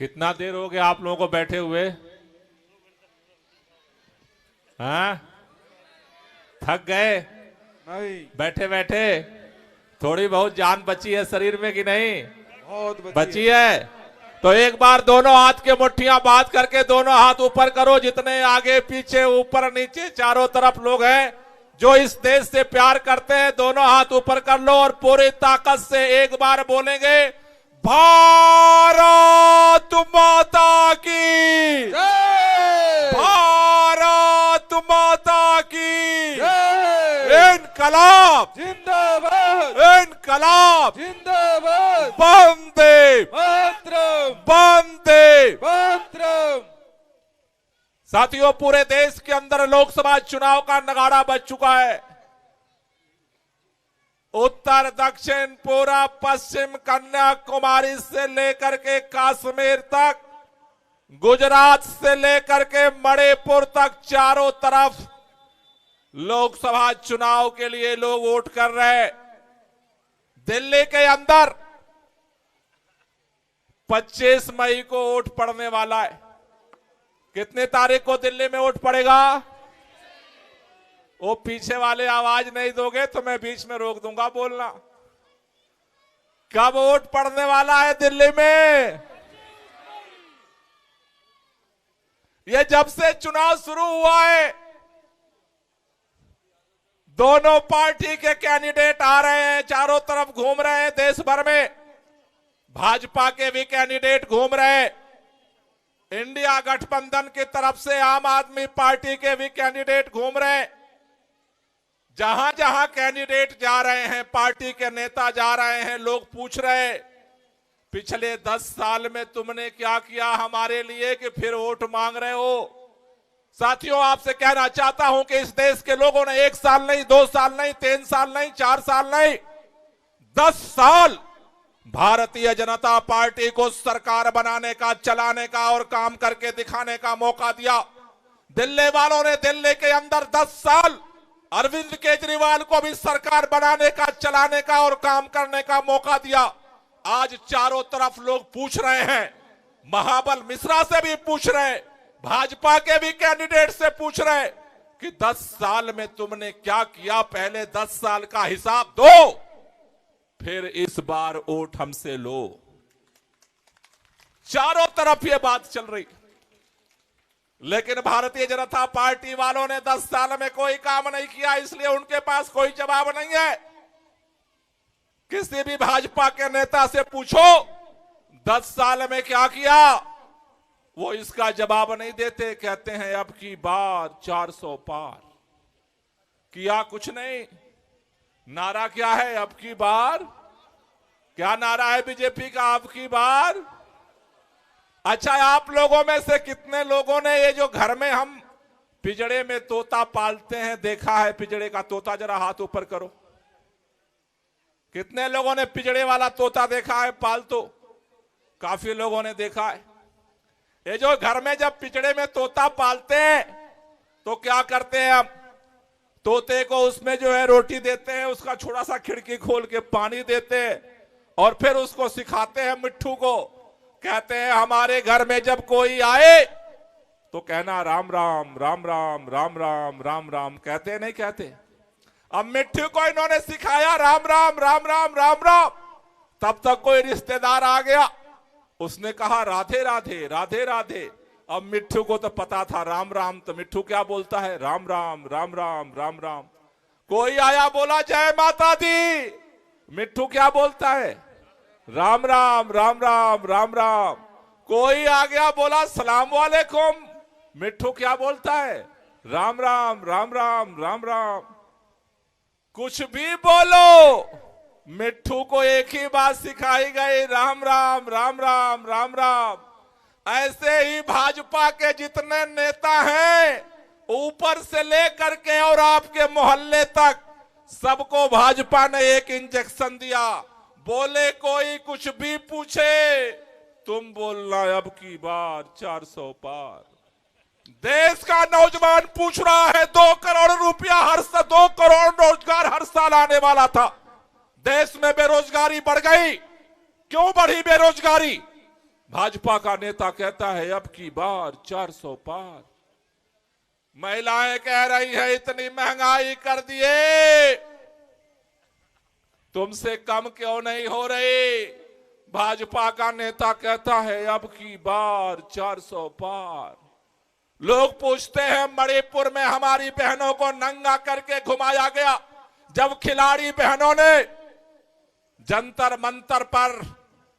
कितना देर हो गया आप लोगों को बैठे हुए? हाँ, थक गए? नहीं, बैठे बैठे थोड़ी बहुत जान बची है शरीर में कि नहीं? बहुत बची है। तो एक बार दोनों हाथ के मुट्ठियां बांध करके दोनों हाथ ऊपर करो। जितने आगे पीछे ऊपर नीचे चारों तरफ लोग हैं जो इस देश से प्यार करते हैं, दोनों हाथ ऊपर कर लो और पूरी ताकत से एक बार बोलेंगे, भारत माता की जय! भारत माता की जय! इनकलाब जिंदाबाद! इनकलाब जिंदाबाद! वंदे मातरम! वंदे। मातरम! साथियों, पूरे देश के अंदर लोकसभा चुनाव का नगाड़ा बज चुका है। उत्तर दक्षिण पूरा पश्चिम कन्याकुमारी से लेकर के कश्मीर तक, गुजरात से लेकर के मणिपुर तक चारों तरफ लोकसभा चुनाव के लिए लोग वोट कर रहे हैं। दिल्ली के अंदर 25 मई को वोट पड़ने वाला है। कितने तारीख को दिल्ली में वोट पड़ेगा? वो पीछे वाले आवाज नहीं दोगे तो मैं बीच में रोक दूंगा बोलना। कब वोट पड़ने वाला है दिल्ली में? ये जब से चुनाव शुरू हुआ है, दोनों पार्टी के कैंडिडेट आ रहे हैं, चारों तरफ घूम रहे हैं देश भर में। भाजपा के भी कैंडिडेट घूम रहे हैं, इंडिया गठबंधन की तरफ से आम आदमी पार्टी के भी कैंडिडेट घूम रहे हैं। जहां जहां कैंडिडेट जा रहे हैं, पार्टी के नेता जा रहे हैं, लोग पूछ रहे हैं, पिछले 10 साल में तुमने क्या किया हमारे लिए कि फिर वोट मांग रहे हो? साथियों, आपसे कहना चाहता हूं कि इस देश के लोगों ने 1 साल नहीं, 2 साल नहीं, 3 साल नहीं, 4 साल नहीं, 10 साल भारतीय जनता पार्टी को सरकार बनाने का, चलाने का और काम करके दिखाने का मौका दिया। दिल्ली वालों ने दिल्ली के अंदर 10 साल अरविंद केजरीवाल को भी सरकार बनाने का, चलाने का और काम करने का मौका दिया। आज चारों तरफ लोग पूछ रहे हैं, महाबल मिश्रा से भी पूछ रहे, भाजपा के भी कैंडिडेट से पूछ रहे कि 10 साल में तुमने क्या किया, पहले 10 साल का हिसाब दो, फिर इस बार वोट हमसे लो। चारों तरफ ये बात चल रही, लेकिन भारतीय जनता पार्टी वालों ने 10 साल में कोई काम नहीं किया, इसलिए उनके पास कोई जवाब नहीं है। किसी भी भाजपा के नेता से पूछो 10 साल में क्या किया, वो इसका जवाब नहीं देते। कहते हैं अब की बार 400 पार। किया कुछ नहीं। नारा क्या है? अब की बार। क्या नारा है बीजेपी का? अब की बार। अच्छा, आप लोगों में से कितने लोगों ने ये जो घर में हम पिंजड़े में तोता पालते हैं देखा है? पिंजड़े का तोता, जरा हाथ ऊपर करो। कितने लोगों ने पिंजड़े वाला तोता देखा है पालतू? काफी लोगों ने देखा है। ये जो घर में जब पिंजड़े में तोता पालते हैं तो क्या करते हैं हम? तोते को उसमें जो है रोटी देते हैं, उसका छोटा सा खिड़की खोल के पानी देते हैं और फिर उसको सिखाते हैं मिट्ठू को। कहते हैं हमारे घर में जब कोई आए तो कहना राम राम राम राम राम राम राम राम। कहते नहीं कहते? अब मिट्ठू को इन्होंने सिखाया राम राम राम राम राम राम। तब तक कोई रिश्तेदार आ गया, उसने कहा राधे राधे राधे राधे। अब मिट्ठू को तो पता था राम राम, तो मिट्ठू क्या बोलता है? राम राम राम राम राम राम। कोई आया बोला जय माता दी, मिट्ठू क्या बोलता है? राम राम राम राम राम राम। कोई आ गया बोला सलाम वालेकुम, मिट्ठू क्या बोलता है? राम राम राम राम राम राम। कुछ भी बोलो, मिट्ठू को एक ही बात सिखाई गई, राम राम राम राम राम राम। ऐसे ही भाजपा के जितने नेता हैं, ऊपर से लेकर के और आपके मोहल्ले तक, सबको भाजपा ने एक इंजेक्शन दिया। बोले कोई कुछ भी पूछे, तुम बोलना अब की बार 400 पार। देश का नौजवान पूछ रहा है 2 करोड़ रुपया हर साल, 2 करोड़ रोजगार हर साल आने वाला था। देश में बेरोजगारी बढ़ गई। क्यों बढ़ी बेरोजगारी? भाजपा का नेता कहता है अब की बार 400 पार। महिलाएं कह रही है इतनी महंगाई कर दिए, तुमसे कम क्यों नहीं हो रही। भाजपा का नेता कहता है अब की बार 400 पार। लोग पूछते हैं मणिपुर में हमारी बहनों को नंगा करके घुमाया गया, जब खिलाड़ी बहनों ने जंतर मंतर पर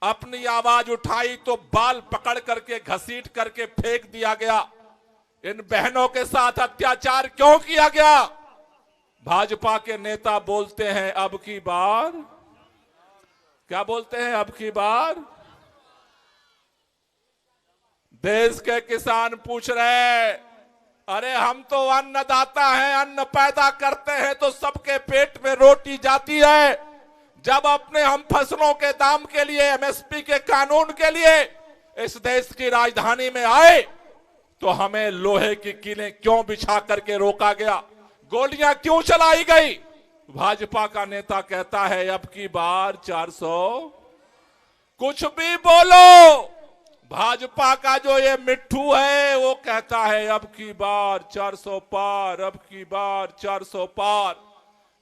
अपनी आवाज उठाई तो बाल पकड़ करके घसीट करके फेंक दिया गया। इन बहनों के साथ अत्याचार क्यों किया गया। भाजपा के नेता बोलते हैं अब की बार, क्या बोलते हैं अब की बार। देश के किसान पूछ रहे हैं अरे हम तो अन्नदाता हैं, अन्न पैदा करते हैं तो सबके पेट में रोटी जाती है। जब अपने हम फसलों के दाम के लिए, एमएसपी के कानून के लिए इस देश की राजधानी में आए तो हमें लोहे की कीलें क्यों बिछा करके रोका गया, गोलियां क्यों चलाई गई। भाजपा का नेता कहता है अब की बार 400। कुछ भी बोलो, भाजपा का जो ये मिट्ठू है वो कहता है अब की बार 400 पार, अब की बार 400 पार।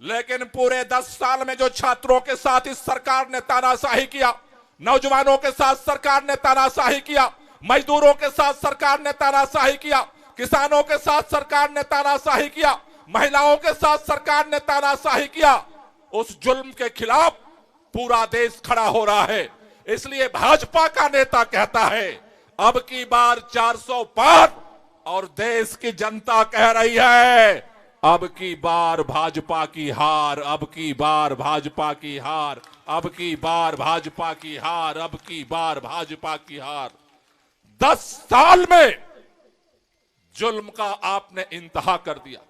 लेकिन पूरे 10 साल में जो छात्रों के साथ इस सरकार ने तानाशाही किया, नौजवानों के साथ सरकार ने तानाशाही किया, मजदूरों के साथ सरकार ने तानाशाही किया, किसानों के साथ सरकार ने तानाशाही किया, महिलाओं के साथ सरकार ने तानाशाही किया, उस जुल्म के खिलाफ पूरा देश खड़ा हो रहा है। इसलिए भाजपा का नेता कहता है अब की बार 400 पार, और देश की जनता कह रही है अब की बार भाजपा की हार, अब की बार भाजपा की हार, अब की बार भाजपा की हार, अब की बार भाजपा की हार। 10 साल में जुल्म का आपने इंतहा कर दिया।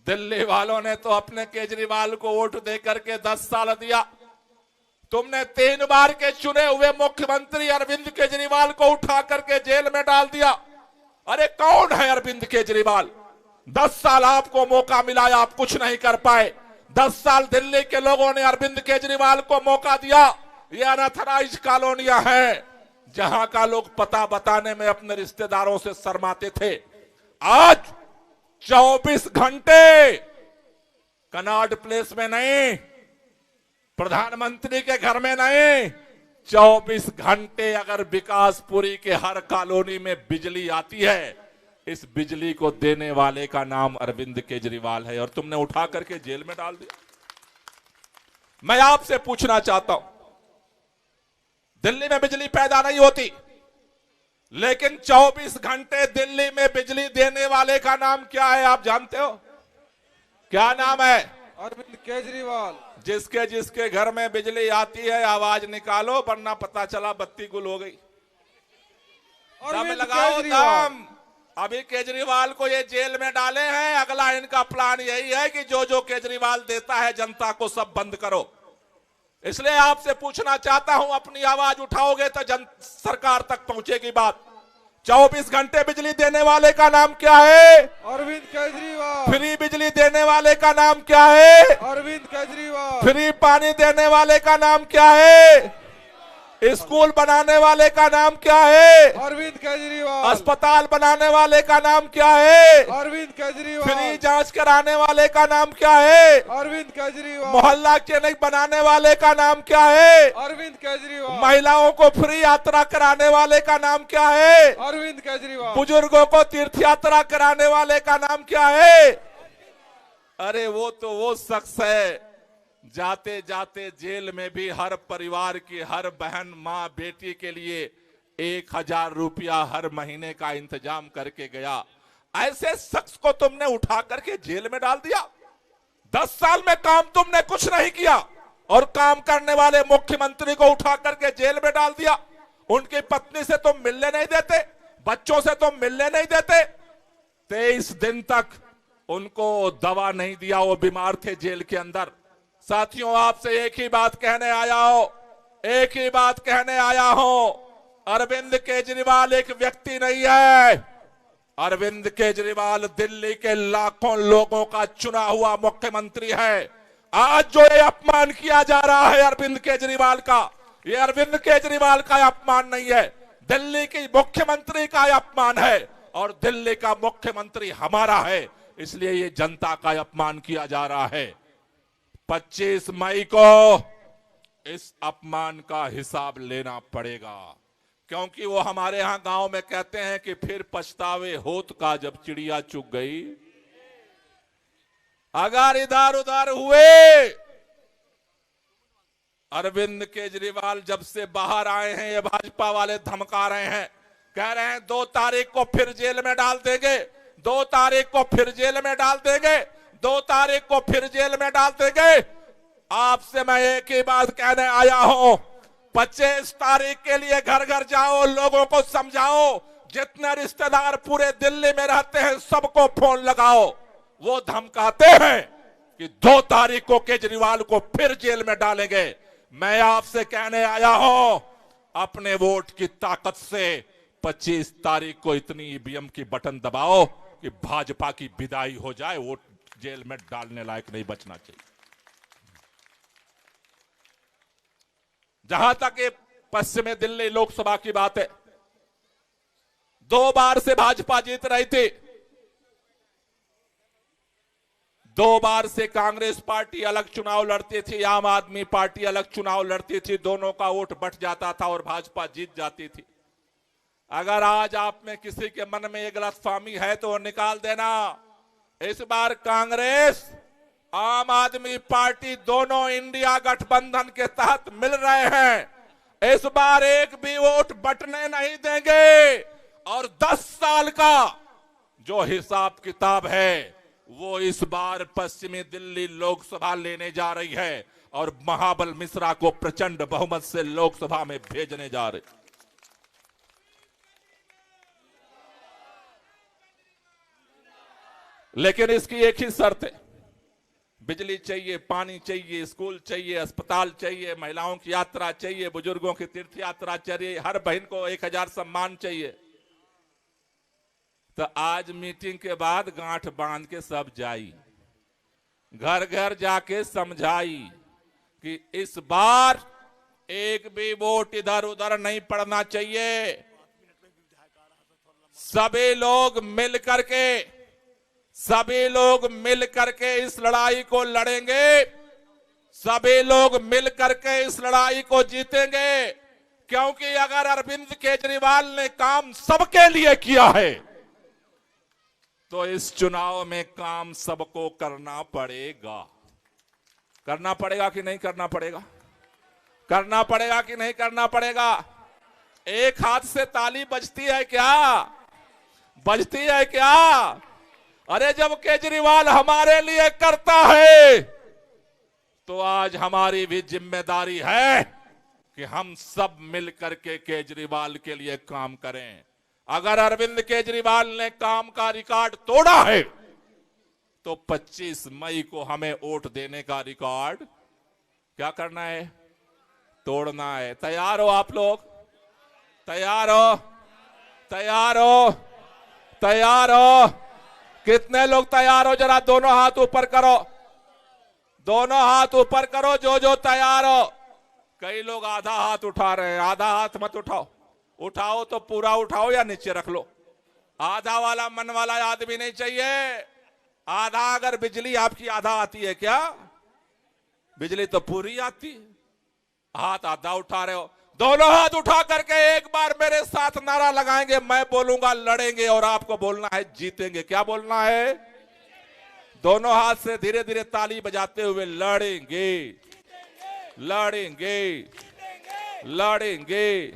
दिल्ली वालों ने तो अपने केजरीवाल को वोट दे करके 10 साल दिया। तुमने 3 बार के चुने हुए मुख्यमंत्री अरविंद केजरीवाल को उठा करके जेल में डाल दिया। अरे कौन है अरविंद केजरीवाल। 10 साल आपको मौका मिला, आप कुछ नहीं कर पाए। 10 साल दिल्ली के लोगों ने अरविंद केजरीवाल को मौका दिया। ये अनऑथराइज कॉलोनियां हैं जहां का लोग पता बताने में अपने रिश्तेदारों से शर्माते थे। आज 24 घंटे कनॉट प्लेस में नहीं, प्रधानमंत्री के घर में नहीं, 24 घंटे अगर विकासपुरी के हर कॉलोनी में बिजली आती है, इस बिजली को देने वाले का नाम अरविंद केजरीवाल है, और तुमने उठा करके जेल में डाल दिया। मैं आपसे पूछना चाहता हूं, दिल्ली में बिजली पैदा नहीं होती, लेकिन 24 घंटे दिल्ली में बिजली देने वाले का नाम क्या है आप जानते हो? क्या नाम है? अरविंद केजरीवाल। जिसके जिसके घर में बिजली आती है आवाज निकालो, वरना पता चला बत्ती गुल हो गई। दम लगाओ दम। अभी केजरीवाल को ये जेल में डाले हैं, अगला इनका प्लान यही है कि जो जो केजरीवाल देता है जनता को सब बंद करो। इसलिए आपसे पूछना चाहता हूं, अपनी आवाज उठाओगे तो सरकार तक पहुंचेगी बात। 24 घंटे बिजली देने वाले का नाम क्या है? अरविंद केजरीवाल। फ्री बिजली देने वाले का नाम क्या है? अरविंद केजरीवाल। फ्री पानी देने वाले का नाम क्या है? स्कूल बनाने वाले का नाम क्या है? अरविंद केजरीवाल। अस्पताल बनाने वाले का नाम क्या है? अरविंद केजरीवाल। फ्री जांच कराने वाले का नाम क्या है? अरविंद केजरीवाल। मोहल्ला क्लिनिक बनाने वाले का नाम क्या है? अरविंद केजरीवाल। महिलाओं को फ्री यात्रा कराने वाले का नाम क्या है? अरविंद केजरीवाल। बुजुर्गों को तीर्थ यात्रा कराने वाले का नाम क्या है? अरे वो तो वो शख्स है जाते जाते जेल में भी हर परिवार की हर बहन माँ बेटी के लिए 1000 रुपया हर महीने का इंतजाम करके गया। ऐसे शख्स को तुमने उठा करके जेल में डाल दिया। 10 साल में काम तुमने कुछ नहीं किया, और काम करने वाले मुख्यमंत्री को उठा करके जेल में डाल दिया। उनकी पत्नी से तुम मिलने नहीं देते, बच्चों से तुम मिलने नहीं देते। 23 दिन तक उनको दवा नहीं दिया, वो बीमार थे जेल के अंदर। साथियों, आपसे एक ही बात कहने आया हो, एक ही बात कहने आया हो, अरविंद केजरीवाल एक व्यक्ति नहीं है। अरविंद केजरीवाल दिल्ली के लाखों लोगों का चुना हुआ मुख्यमंत्री है। आज जो ये अपमान किया जा रहा है अरविंद केजरीवाल का, ये अरविंद केजरीवाल का अपमान नहीं है, दिल्ली की मुख्यमंत्री का अपमान है, और दिल्ली का मुख्यमंत्री हमारा है, इसलिए ये जनता का अपमान किया जा रहा है। 25 मई को इस अपमान का हिसाब लेना पड़ेगा, क्योंकि वो हमारे यहां गांव में कहते हैं कि फिर पछतावे होत का जब चिड़िया चुग गई। अगर इधर उधर हुए, अरविंद केजरीवाल जब से बाहर आए हैं ये भाजपा वाले धमका रहे हैं, कह रहे हैं 2 तारीख को फिर जेल में डाल देंगे, 2 तारीख को फिर जेल में डाल देंगे, 2 तारीख को फिर जेल में डाल देंगे। आपसे मैं एक ही बात कहने आया हूं, 25 तारीख के लिए घर घर जाओ, लोगों को समझाओ, जितने रिश्तेदार पूरे दिल्ली में रहते हैं सबको फोन लगाओ। वो धमकाते हैं कि 2 तारीख को केजरीवाल को फिर जेल में डालेंगे। मैं आपसे कहने आया हूं, अपने वोट की ताकत से 25 तारीख को इतनी ईवीएम की बटन दबाओ कि भाजपा की विदाई हो जाए, वोट जेल में डालने लायक नहीं बचना चाहिए। जहां तक ये पश्चिमी दिल्ली लोकसभा की बात है, 2 बार से भाजपा जीत रही थी, 2 बार से कांग्रेस पार्टी अलग चुनाव लड़ती थी, आम आदमी पार्टी अलग चुनाव लड़ती थी, दोनों का वोट बट जाता था और भाजपा जीत जाती थी। अगर आज आप में किसी के मन में ये गलतफहमी है तो निकाल देना। इस बार कांग्रेस आम आदमी पार्टी दोनों इंडिया गठबंधन के तहत मिल रहे हैं। इस बार एक भी वोट बटने नहीं देंगे, और 10 साल का जो हिसाब किताब है वो इस बार पश्चिमी दिल्ली लोकसभा लेने जा रही है, और महाबल मिश्रा को प्रचंड बहुमत से लोकसभा में भेजने जा रही। लेकिन इसकी एक ही शर्त है, बिजली चाहिए, पानी चाहिए, स्कूल चाहिए, अस्पताल चाहिए, महिलाओं की यात्रा चाहिए, बुजुर्गों की तीर्थ यात्रा चाहिए, हर बहन को 1000 सम्मान चाहिए। तो आज मीटिंग के बाद गांठ बांध के सब जाई, घर घर जाके समझाई कि इस बार एक भी वोट इधर उधर नहीं पड़ना चाहिए। सभी लोग मिल करके इस लड़ाई को लड़ेंगे, सभी लोग मिल करके इस लड़ाई को जीतेंगे, क्योंकि अगर अरविंद केजरीवाल ने काम सबके लिए किया है तो इस चुनाव में काम सबको करना पड़ेगा। करना पड़ेगा कि नहीं करना पड़ेगा? करना पड़ेगा कि नहीं करना पड़ेगा? एक हाथ से ताली बजती है क्या? बजती है क्या? अरे जब केजरीवाल हमारे लिए करता है तो आज हमारी भी जिम्मेदारी है कि हम सब मिलकर के केजरीवाल के लिए काम करें। अगर अरविंद केजरीवाल ने काम का रिकॉर्ड तोड़ा है तो 25 मई को हमें वोट देने का रिकॉर्ड क्या करना है? तोड़ना है। तैयार हो आप लोग? तैयार हो? तैयार हो? तैयार हो? कितने लोग तैयार हो? जरा दोनों हाथ ऊपर करो, दोनों हाथ ऊपर करो जो तैयार हो। कई लोग आधा हाथ उठा रहे हैं, आधा हाथ मत उठाओ, उठाओ तो पूरा उठाओ या नीचे रख लो। आधा वाला मन वाला आदमी नहीं चाहिए। आधा, अगर बिजली आपकी आधा आती है क्या? बिजली तो पूरी आती है। हाथ आधा उठा रहे हो, दोनों हाथ उठा करके एक बार मेरे साथ नारा लगाएंगे। मैं बोलूंगा लड़ेंगे और आपको बोलना है जीतेंगे। क्या बोलना है? दोनों हाथ से धीरे धीरे ताली बजाते हुए लड़ेंगे, लड़ेंगे, लड़ेंगे।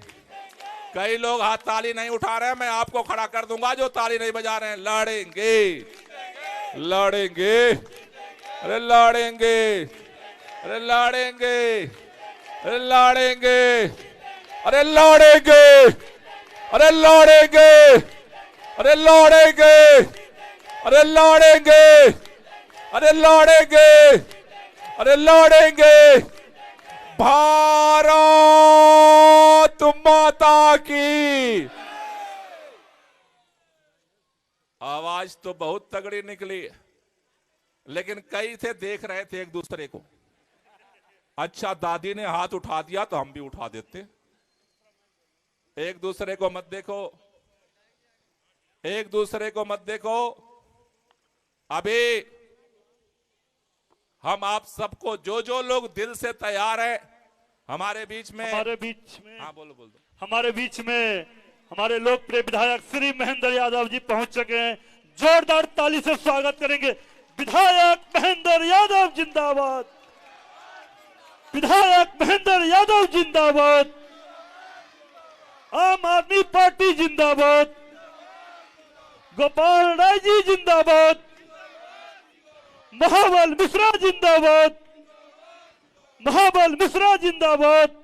कई लोग हाथ ताली नहीं उठा रहे हैं, मैं आपको खड़ा कर दूंगा जो ताली नहीं बजा रहे हैं। लड़ेंगे, लड़ेंगे, अरे लड़ेंगे, अरे लड़ेंगे, अरे लड़ेंगे, अरे लड़ेंगे, अरे लड़ेंगे, अरे लड़ेंगे, अरे लड़ेंगे, अरे लड़ेंगे, अरे लड़ेंगे। भारत माता की। आवाज तो बहुत तगड़ी निकली, लेकिन कई थे देख रहे थे एक दूसरे को। अच्छा, दादी ने हाथ उठा दिया तो हम भी उठा देते। एक दूसरे को मत देखो, एक दूसरे को मत देखो। अभी हम आप सबको, जो जो लोग दिल से तैयार है हमारे बीच में, हाँ बोलो बोल दो, हमारे बीच में हमारे लोकप्रिय विधायक श्री महेंद्र यादव जी पहुंच चुके हैं। जोरदार ताली से स्वागत करेंगे। विधायक महेंद्र यादव जिंदाबाद, विधायक महेंद्र यादव जिंदाबाद, आम आदमी पार्टी जिंदाबाद, गोपाल राय जी जिंदाबाद, महाबल मिश्रा जिंदाबाद, महाबल मिश्रा जिंदाबाद।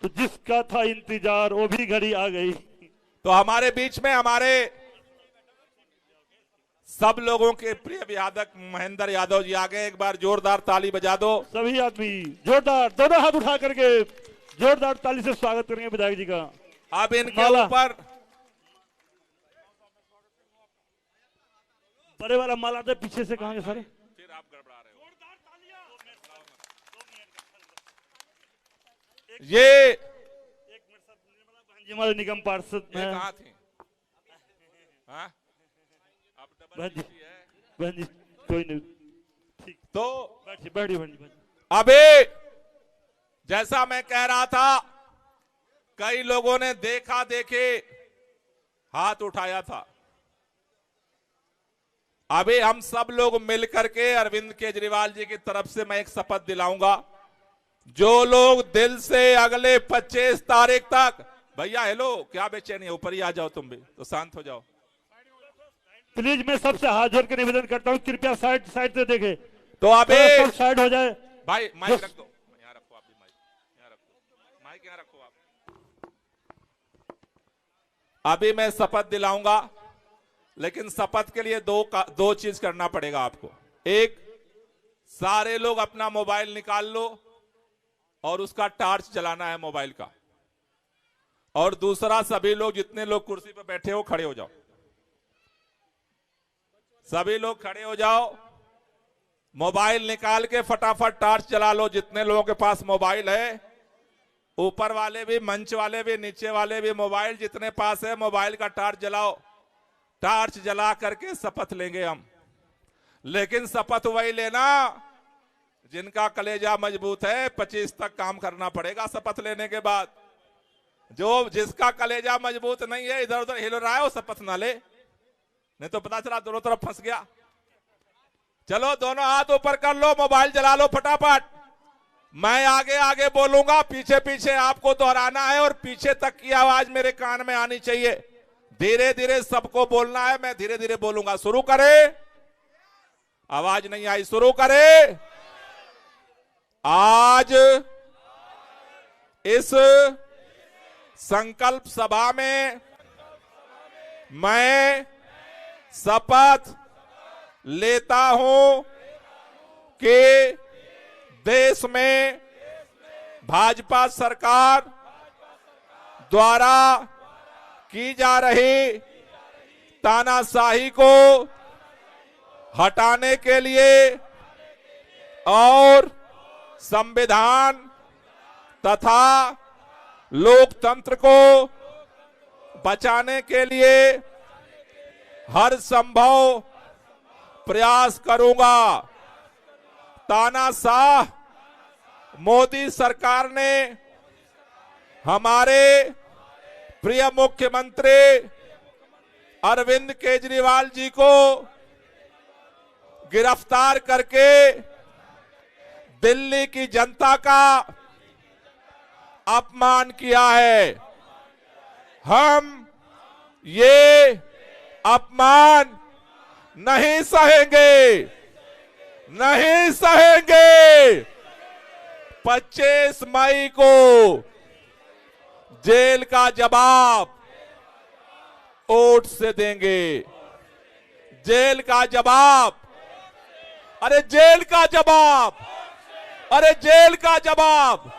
तो जिसका था इंतजार वो भी घड़ी आ गई। तो हमारे बीच में हमारे सब लोगों के प्रिय विधायक महेंद्र यादव जी आ गए। एक बार जोरदार ताली बजा दो। सभी आदमी जोरदार दोनों हाथ उठा करके जोरदार ताली से स्वागत करेंगे विधायक जी का। अब इनके ऊपर बड़े वाला माला दे, पीछे से कहां सारे, फिर आप गड़बड़ा रहे हो। ये एक मिनट सर, निर्मला बहन जी हमारे निगम पार्षद ये कहाँ थी? हाँ? अब डबल बहन जी, ड्यूटी है। बहन जी कोई नहीं, ठीक, तो बैठिए बैठिए बहन जी। अभी जैसा मैं कह रहा था, कई लोगों ने देखा देखे हाथ उठाया था। अभी हम सब लोग मिलकर के अरविंद केजरीवाल जी की तरफ से मैं एक शपथ दिलाऊंगा। जो लोग दिल से अगले 25 तारीख तक, भैया हेलो, क्या बेचैनी है, ऊपर ही आ जाओ, तुम भी तो शांत हो जाओ प्लीज। मैं सबसे हाथ जोड़ के निवेदन करता हूँ, कृपया साइड साइड से देखे, तो अभी साइड हो जाए। भाई माइक रख दो, यहाँ रखो, आप भी माइक यहाँ रखो, माइक यहाँ रखो आप। अभी मैं शपथ दिलाऊंगा, लेकिन शपथ के लिए दो चीज करना पड़ेगा आपको। एक, सारे लोग अपना मोबाइल निकाल लो और उसका टार्च जलाना है मोबाइल का। और दूसरा, सभी लोग, जितने लोग कुर्सी पर बैठे हो, खड़े हो जाओ। सभी लोग खड़े हो जाओ, मोबाइल निकाल के फटाफट टार्च जला लो। जितने लोगों के पास मोबाइल है, ऊपर वाले भी, मंच वाले भी, नीचे वाले भी, मोबाइल जितने पास है, मोबाइल का टार्च जलाओ। टार्च जला करके शपथ लेंगे हम। लेकिन शपथ वही लेना जिनका कलेजा मजबूत है। 25 तक काम करना पड़ेगा शपथ लेने के बाद। जिसका कलेजा मजबूत नहीं है, इधर उधर हिल रहा है, वो शपथ ना ले, नहीं तो पता चला दोनों तरफ फंस गया। चलो दोनों हाथ ऊपर कर लो, मोबाइल जला लो फटाफट। मैं आगे आगे बोलूंगा, पीछे पीछे आपको दोहराना है और पीछे तक की आवाज मेरे कान में आनी चाहिए। धीरे धीरे सबको बोलना है, मैं धीरे धीरे बोलूंगा। शुरू करें, आवाज नहीं आई, शुरू करें। आज इस संकल्प सभा में मैं शपथ लेता हूं कि देश में भाजपा सरकार द्वारा की जा रही तानाशाही को हटाने के लिए और संविधान तथा लोकतंत्र को बचाने के लिए हर संभव प्रयास करूंगा। तानाशाह मोदी सरकार ने हमारे प्रिय मुख्यमंत्री अरविंद केजरीवाल जी को गिरफ्तार करके दिल्ली की जनता का अपमान किया है। हम ये अपमान नहीं सहेंगे, नहीं सहेंगे। 25 मई को जेल का जवाब वोट से देंगे। जेल का जवाब, अरे जेल का जवाब, अरे जेल का जवाब